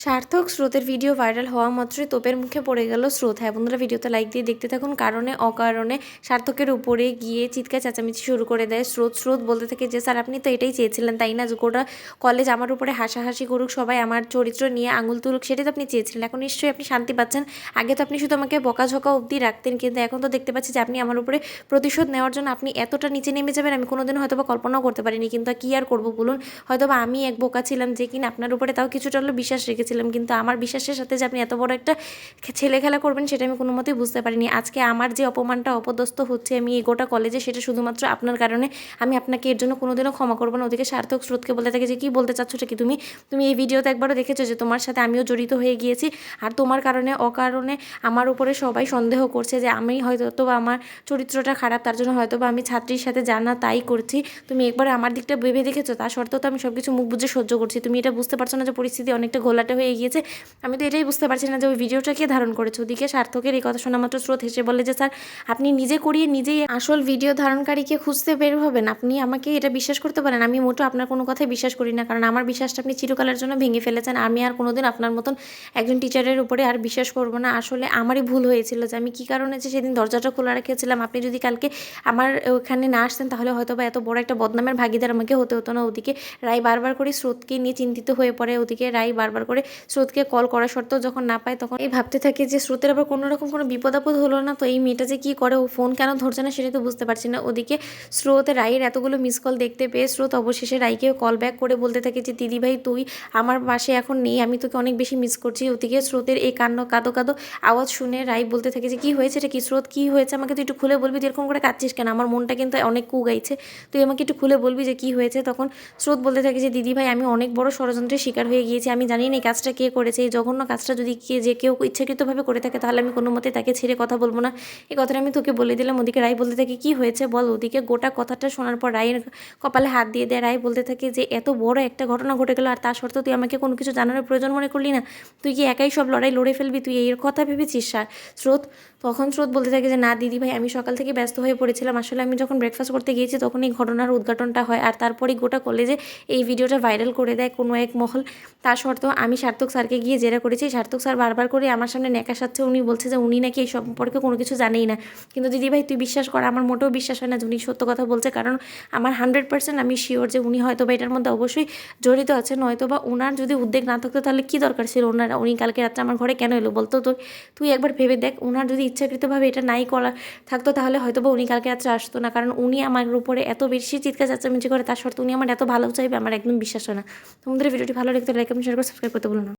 সার্থক স্রোতের video viral হওয়া মাত্রই তোপের মুখে পড়ে গেল স্রোত। হ্যাঁ বন্ধুরা, ভিডিওতে লাইক দিয়ে দেখতে থাকুন। কারণে অকারণে সার্থকের উপরে গিয়ে চিৎকার চেঁচামেচি শুরু করে দেয় স্রোত। স্রোত বলতে থাকে যে স্যার আপনি তো এটাই চেয়েছিলেন তাই না, যে গোটা কলেজ আমার উপরে হাসাহাসি করুক, সবাই আমার চরিত্র নিয়ে আঙুল তুলুক, সেটাই তো আপনি চেয়েছিলেন। এখন নিশ্চয়ই আপনি শান্তি পাচ্ছেন। আগে তো আপনি শুধু আমাকে বকাঝকা অবধি রাখতেন, কিন্তু এখন তো দেখতে পাচ্ছি যে আপনি আমার উপরে প্রতিশোধ নেওয়ার জন্য আপনি এতটা নিচে নেমে যাবেন আমি কোনোদিন হয়তো বা কল্পনাও করতে পারিনি। কিন্তু কী আর করবো বলুন, হয়তো বা আমি এক বোকা ছিলাম যে কিনা আপনার উপরে তাও কিছুটা হলেও বিশ্বাস রেখেছিলাম, কিন্তু আমার বিশ্বাসের সাথে যে আপনি এত বড় একটা ছেলে খেলা করবেন সেটা আমি কোনো মতেই বুঝতে পারিনি। আজকে আমার যে অপমানটা অপদস্থ হচ্ছে আমি এই গোটা কলেজে, সেটা শুধুমাত্র আপনার কারণে। আমি আপনাকে এর জন্য কোনোদিনও ক্ষমা করবো না। ওদিকে সার্থক স্রোতকে বলতে থাকে যে কী বলতে চাচ্ছ কি তুমি তুমি এই ভিডিওতে একবারও দেখেছো যে তোমার সাথে আমিও জড়িত হয়ে গিয়েছি, আর তোমার কারণে অকারণে আমার উপরে সবাই সন্দেহ করছে যে আমি হয়তো বা আমার চরিত্রটা খারাপ, তার জন্য হয়তো বা আমি ছাত্রীর সাথে জানা তাই করছি। তুমি একবার আমার দিকটা ভেবে দেখেছো? তা সত্ত্বেও তো আমি সব কিছু মুখ বুঝে সহ্য করছি। তুমি এটা বুঝতে পারছো না যে পরিস্থিতি অনেকটা ঘোলাটে হয়ে গিয়েছে? আমি তো এটাই বুঝতে পারছি না যে ওই ভিডিওটা কে ধারণ করেছে। ওদিকে সার্থকের এই কথা শোনা মাত্র স্রোত হেসে বলে যে স্যার আপনি নিজে করিয়ে নিজেই আসল ভিডিও ধারণকারীকে খুঁজতে বের হবেন। আপনি আমাকে এটা বিশ্বাস করতে পারেন? আমি মোটেও আপনার কোনো কথাই বিশ্বাস করি না, কারণ আমার বিশ্বাসটা আপনি চিরকালের জন্য ভেঙে ফেলেছেন। আমি আর কোনোদিন আপনার মতন একজন টিচারের উপরে আর বিশ্বাস করবো না। আসলে আমারই ভুল হয়েছিল যে আমি কী কারণে যে সেদিন দরজাটা খোলা রেখেছিলাম। আপনি যদি কালকে আমার ওখানে না আসতেন তাহলে হয়তো বা এত বড় একটা বদনামের ভাগিদার আমাকে হতে হতো না। ওদিকে রায় বারবার করে স্রোতকে নিয়ে চিন্তিত হয়ে পড়ে। ওদিকে রায় বারবার করে স্রোতকে কল করা সত্ত্বেও যখন না পায় তখন এই ভাবতে থাকে যে স্রোতের আবার কোনো রকম কোনো বিপদ আপদ হলো না তো, এই মেয়েটা যে কী করে, ও ফোন কেন ধরছে না সেটা তো বুঝতে পারছি না। ওদিকে স্রোত রায়ের এতগুলো মিস কল দেখতে পেয়ে স্রোত অবশেষে রায়কে কল ব্যাক করে বলতে থাকে যে দিদি ভাই তুই আমার পাশে এখন নেই, আমি তোকে অনেক বেশি মিস করছি। ওদিকে স্রোতের এই কাঁদো কাঁদো আওয়াজ শুনে রায় বলতে থাকে যে কী হয়েছে, এটা কি স্রোত, কী হয়েছে, আমাকে তুই একটু খুলে বলবি, তুই এরকম করে কাঁদছিস কেন? আমার মনটা কিন্তু অনেক গাইছে, তুই আমাকে একটু খুলে বলবি যে কী হয়েছে। তখন স্রোত বলতে থাকে যে দিদি ভাই আমি অনেক বড় ষড়যন্ত্রের শিকার হয়ে গিয়েছি, আমি জানি না এই কাজটা কে করেছে। এই জঘন্য কাজটা যদি যে কেউ ইচ্ছাকৃতভাবে করে থাকে তাহলে আমি কোনো মতে তাকে ছেড়ে কথা বলবো না। এই কথাটা আমি তোকে বলে দিলাম। ওদিকে রায় বলতে থাকে কী হয়েছে বল। ওদিকে গোটা কথাটা শোনার পর রায়ের কপালে হাত দিয়ে দেয়। রায় বলতে থাকে যে এত বড় একটা ঘটনা ঘটে গেলো আর তা সত্ত্বেও তুই আমাকে কোনো কিছু জানানোর প্রয়োজন মনে করলি না? তুই কি একাই সব লড়াই লড়ে ফেলবি? তুই এর কথা ভেবেছিস? স্রোত তখন স্রোত বলতে থাকে যে না দিদি ভাই আমি সকাল থেকে ব্যস্ত হয়ে পড়েছিলাম, আসলে আমি যখন ব্রেকফাস্ট করতে গিয়েছি তখন এই ঘটনার উদ্ঘাটনটা হয়, আর তারপরেই গোটা কলেজে এই ভিডিওটা ভাইরাল করে দেয় কোনো এক মহল। তা সত্ত্বেও আমি সার্থক স্যারকে গিয়ে জেরা করেছি। সার্থক স্যার বারবার করে আমার সামনে ন্যাকা সাচ্ছে, উনি বলছে যে উনি নাকি এই সম্পর্কে কোনো কিছু জানেই না। কিন্তু দিদিভাই তুই বিশ্বাস কর, আমার মোটেও বিশ্বাস হয় না যে উনি সত্য কথা বলছে, কারণ আমার 100% আমি শিওর যে উনি হয়তো বা এটার মধ্যে অবশ্যই জড়িত আছেন। নয়তো বা ওনার যদি উদ্বেগ না থাকতো তাহলে কী দরকার ছিল উনি কালকে রাত্রে আমার ঘরে কেন এলো বলতো? তো তুই একবার ভেবে দেখ, ওনার যদি ইচ্ছাকৃতভাবে এটা নাই করা থাকতো তাহলে হয়তো বা উনি কালকে রাত্রে আসতো না, কারণ উনি আমার উপরে এত বেশি চিৎকার চেঁচামেচি করে, তার সত্ত্বেও উনি আমার এত ভালো চাইবে আমার একদম বিশ্বাস হয় না। তোমাদের ভিডিওটি ভালো লাগলে লাইক কমেন্ট শেয়ার করে সাবস্ক্রাইব করতে বলুন।